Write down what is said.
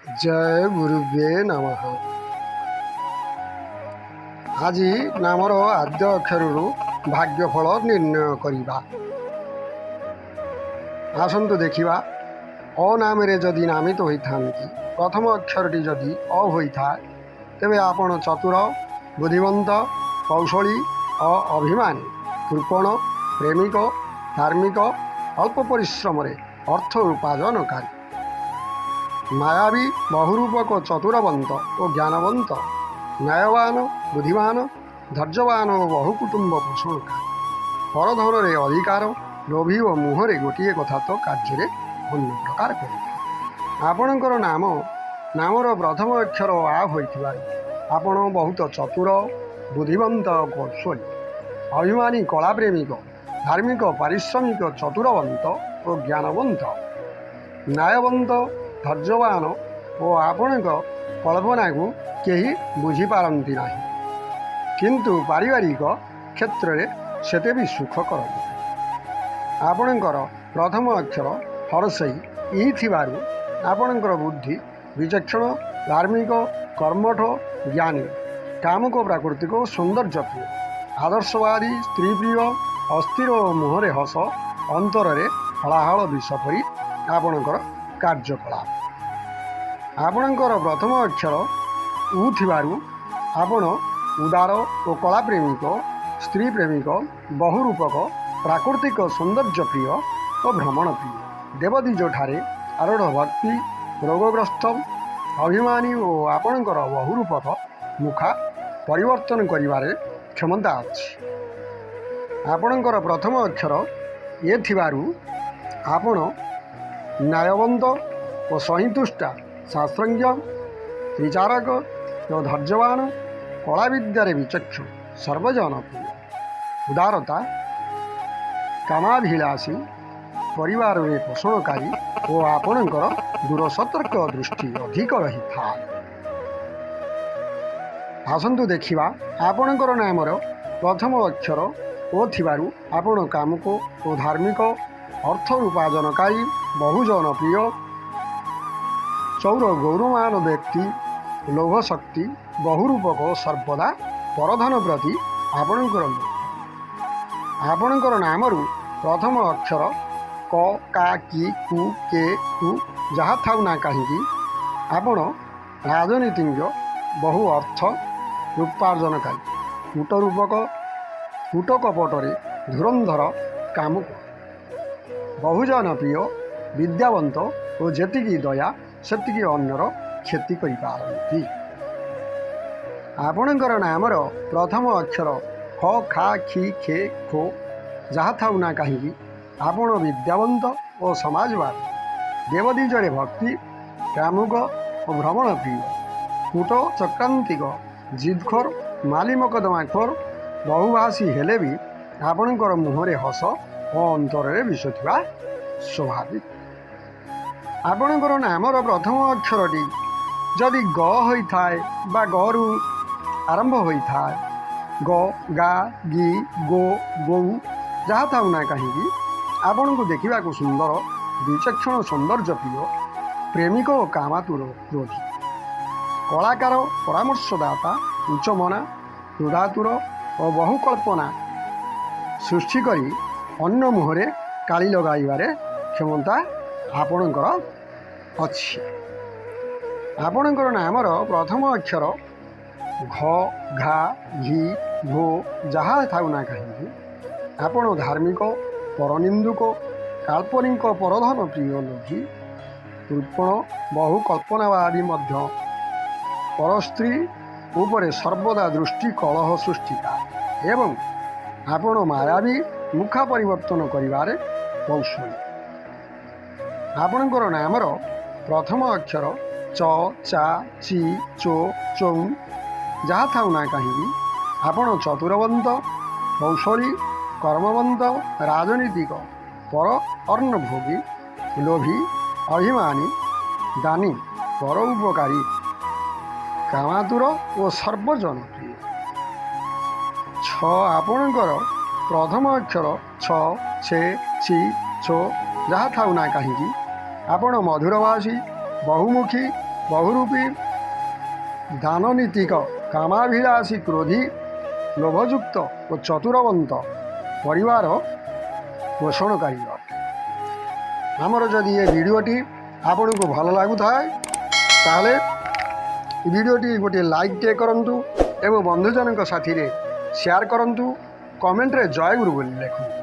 जय गुरुवे नमः। आज नामर आद्य अक्षर भाग्यफल निर्णय करवा। आसतु देखा अ नाम जदि नामित होता प्रथम अक्षरटी जदि अ होता तेबे आपण चतुर, बुद्धिवंत, कौशली, अभिमानी, कृपण, प्रेमिक, धार्मिक, अल्प परिश्रम अर्थ उपार्जनकारी, मायावी, बहुरूपक, चतुरवंत और ज्ञानवंत, न्यायवान, बुद्धिमान, धैर्यवान और बहुकुटुंब पोषणकारी, परधन रे अधिकार, लोभी और मुहरे गोटे कथा तो कार्य अन्य प्रकार कर। आपणकर नामर प्रथम अक्षर आ होइथिबार आपण बहुत चतुर, बुद्धिवंत, कौशली, अभिमानी, कलाप्रेमिक, धार्मिक, पारिश्रमिक, चतुरवंत और ज्ञानवंत, न्यायवंत, धैर्यवान और आपण कल्पना को कहीं बुझीपारती ना, किंतु पारिवारिक क्षेत्र में सेते भी सुखकर। आपणकर प्रथम अक्षर हरसई ई थिबारु आपणकर बुद्धि विचक्षण, धार्मिक, कर्मठ, ज्ञानी, कामुक, प्राकृतिक, सौंदर्य प्रिय, आदर्शवादी, स्त्री प्रिय, अस्थिर और मुहरे हस, अंतर में हलाहल विष परी आपणकर कार्यकलाप। आपणकर प्रथम अक्षर उ थिबारु आपण उदार और कलाप्रेमिक, स्त्री प्रेमिक, बहुरूपक, प्राकृतिक, सौंदर्य प्रिय और भ्रमण प्रिय, देवदीज ठारे आरूढ़ भक्ति, रोगग्रस्त, अभिमानी और आपणकर बहुरूपक मुखा परिवर्तन करिवारे क्षमता अछि। आपणकर प्रथम अक्षर ए थिबारु आपण न्यायवंत और सहितुष्टा, शास्त्रज्ञ, विचारक और धैर्यवान, कला विद्यारे विचक्षण, सर्वजनप्रिय, उदारता, कामाभिलाषी, परिवार में पोषणकारी और आपणकर दूर सतर्क दृष्टि अधिक रही था। आसतु देखा आपणकर नामर प्रथम अक्षर ओ थिबारु आपण कामुक और धार्मिक, अर्थ उपार्जनकारी, बहुजन प्रिय, चौर गौरवमान व्यक्ति, लोभ शक्ति, बहुरूपक, सर्वदा परधन प्रति आपणकर आपणकर नामरु प्रथम अक्षर क, का, कि, कु, के, कु जहाँ थाउ ना कहीं आपण राजनीतिज्ञ, बहु अर्थ उपार्जनकारी, कूटरूपक, कूटकपटरे धुरंधर, कामुक, बहुजन प्रिय, विद्यावंत और जेतिकी दया सेतिकी अन्यर क्षति करिपारती। आपणकर नामर प्रथम अक्षर ख, खा, खी, खे, खो जहाँ थाउ ना कहीं आपण विद्यावंत और समाजवादी, देवदीजरे भक्ति, कामुक और भ्रमण प्रिय, कूट चक्रांतिक, जिदखोर, माली मकदमाखोर, बहुभाषी हेले भी आपणकर मुहरे हस और अंतर विष थिबा स्वाभाविक। आपणकर नामर प्रथम अक्षरटी जदि ग होता है बा गरु आरंभ होता है, ग, गा, गी, गो, गौ जहाँ थाउ ना कहीं आपण को देखा सुंदर, विचक्षण, सौंदर्य प्रिय, प्रेमिक और कामातुर क्रोधी, कलाकार, परामर्शदाता, उच्चमना, क्रोधातुर और बहुकल्पना सृष्टि करी अन्य मुहरे काली लगाइबारे क्षमता आपणकर अछि। आपणकर नामर प्रथम अक्षर घ, घा, घी, घो जहाँ थाउ ना कहीं आपण धार्मिक, परनिंदुक, काल्पनिक, परधन प्रिय, लोभी, कृपण, बहुकल्पनावादी, मध्य परस्त्री उपरे सर्वदा दृष्टि कलह सृष्टिकार एवं आपण मायावी, मुखा परिवर्तन करिवारे कौशली। आपणकर नामर प्रथम अक्षर च, चा, ची, चो, चौ जहाँ थाउ ना कहीं आपण चतुरवंत, कौशली, कर्मवंत, राजनीतिक, पर अर्णभोगी, लोभी, अभिमानी, दानी, परोपकारी, कामातुर और सर्वजनप्रिय। छ आपणकर प्रथम अक्षर छ, छे, छी, छो जहाँ थाउ ना कहीं आपण मधुरभाषी, बहुमुखी, ବହୁରୂପୀ ଦାନନୀତିକ କାମାଭିଳାଷୀ କ୍ରୋଧୀ ଲୋଭଯୁକ୍ତ ଓ ଚତୁରବନ୍ତ ପରିବାର ପୋଷଣକାରୀ ଅଟେ। ଆମର ଯଦି ଏ ଭିଡ଼ିଓଟି ଆପଣଙ୍କୁ ଭଲ ଲାଗୁଥାଏ ତାହେଲେ ଭିଡ଼ିଓଟି ଗୋଟିଏ ଲାଇକ୍ଟିଏ କରନ୍ତୁ ଏବଂ ବନ୍ଧୁଜନଙ୍କ ସାଥିରେ ସେୟାର କରନ୍ତୁ। କମେଣ୍ଟରେ ଜୟ ଗୁରୁ ବୋଲି ଲେଖନ୍ତୁ।